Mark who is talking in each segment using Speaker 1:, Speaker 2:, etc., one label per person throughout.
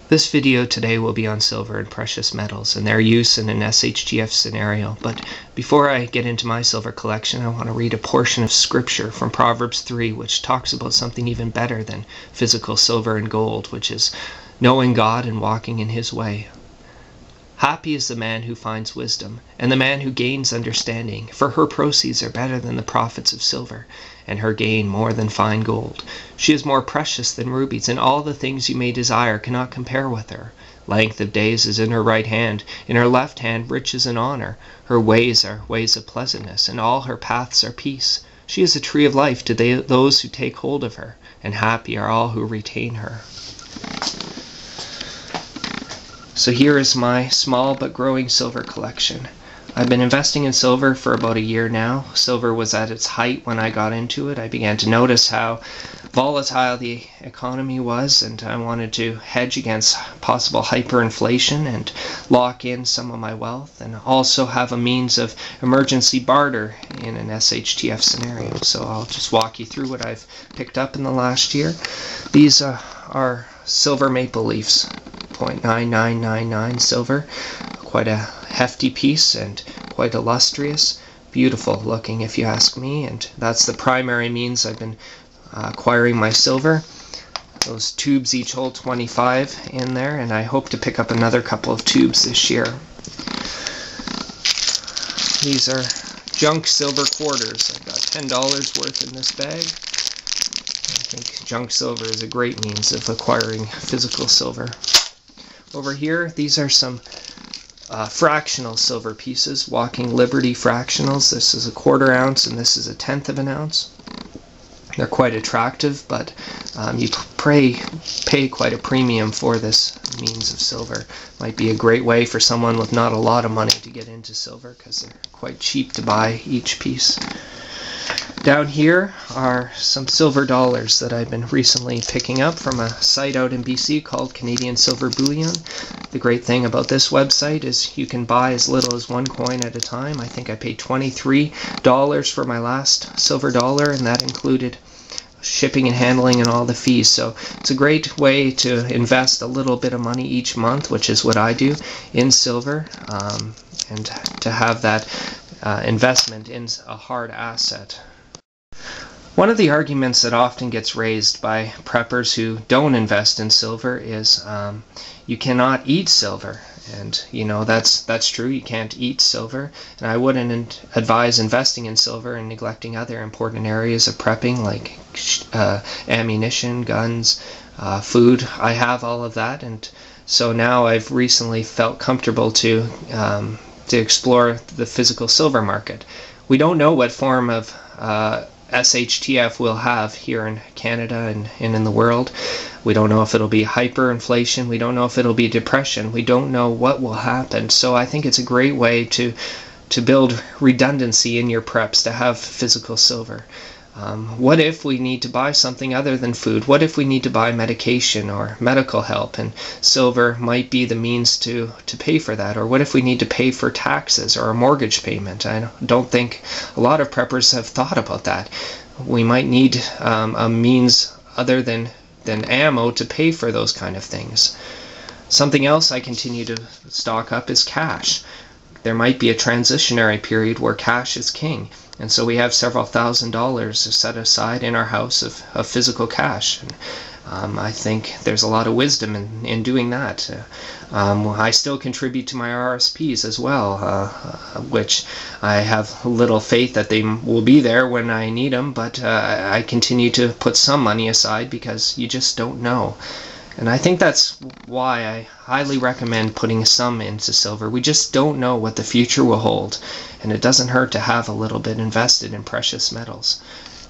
Speaker 1: This video today will be on silver and precious metals and their use in an SHTF scenario, but before I get into my silver collection, I want to read a portion of scripture from Proverbs 3, which talks about something even better than physical silver and gold, which is knowing God and walking in His way. Happy is the man who finds wisdom, and the man who gains understanding, for her proceeds are better than the profits of silver, and her gain more than fine gold. She is more precious than rubies, and all the things you may desire cannot compare with her. Length of days is in her right hand, in her left hand riches and honor. Her ways are ways of pleasantness, and all her paths are peace. She is a tree of life to those who take hold of her, and happy are all who retain her. So here is my small but growing silver collection. I've been investing in silver for about a year now. Silver was at its height when I got into it. I began to notice how volatile the economy was, and I wanted to hedge against possible hyperinflation and lock in some of my wealth, and also have a means of emergency barter in an SHTF scenario. So I'll just walk you through what I've picked up in the last year. These are silver maple leafs. 0.9999 silver, quite a hefty piece and quite illustrious, beautiful looking if you ask me, and that's the primary means I've been acquiring my silver. Those tubes each hold 25 in there, and I hope to pick up another couple of tubes this year. These are junk silver quarters. I've got $10 worth in this bag. I think junk silver is a great means of acquiring physical silver. Over here, these are some fractional silver pieces, Walking Liberty fractionals. This is a 1/4 ounce and this is a 1/10 of an ounce. They're quite attractive, but you pay quite a premium for this means of silver. Might be a great way for someone with not a lot of money to get into silver because they're quite cheap to buy each piece. Down here are some silver dollars that I've been recently picking up from a site out in BC called Canadian Silver Bullion. The great thing about this website is you can buy as little as 1 coin at a time. I think I paid $23 for my last silver dollar, and that included shipping and handling and all the fees. So it's a great way to invest a little bit of money each month, which is what I do, in silver, and to have that investment in a hard asset. One of the arguments that often gets raised by preppers who don't invest in silver is you cannot eat silver. And you know, that's true. You can't eat silver, and I wouldn't advise investing in silver and neglecting other important areas of prepping like ammunition, guns, food. I have all of that, and so now I've recently felt comfortable to explore the physical silver market. We don't know what form of SHTF will have here in Canada and in the world. We don't know if it'll be hyperinflation. We don't know if it'll be depression. We don't know what will happen. So I think it's a great way to build redundancy in your preps, to have physical silver. What if we need to buy something other than food? What if we need to buy medication or medical help, and silver might be the means to pay for that? Or what if we need to pay for taxes or a mortgage payment? I don't think a lot of preppers have thought about that. We might need a means other than ammo to pay for those kind of things. Something else I continue to stock up is cash. There might be a transitionary period where cash is king, and so we have several $1,000s set aside in our house of physical cash. And I think there's a lot of wisdom in doing that. I still contribute to my RSPs as well, which I have little faith that they will be there when I need them, but I continue to put some money aside because you just don't know. And I think that's why I highly recommend putting some into silver. We just don't know what the future will hold, and it doesn't hurt to have a little bit invested in precious metals.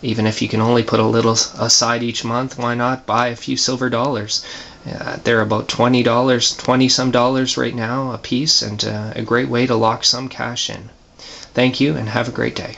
Speaker 1: Even if you can only put a little aside each month, why not buy a few silver dollars? They're about $20, $20-some dollars right now a piece, and a great way to lock some cash in. Thank you, and have a great day.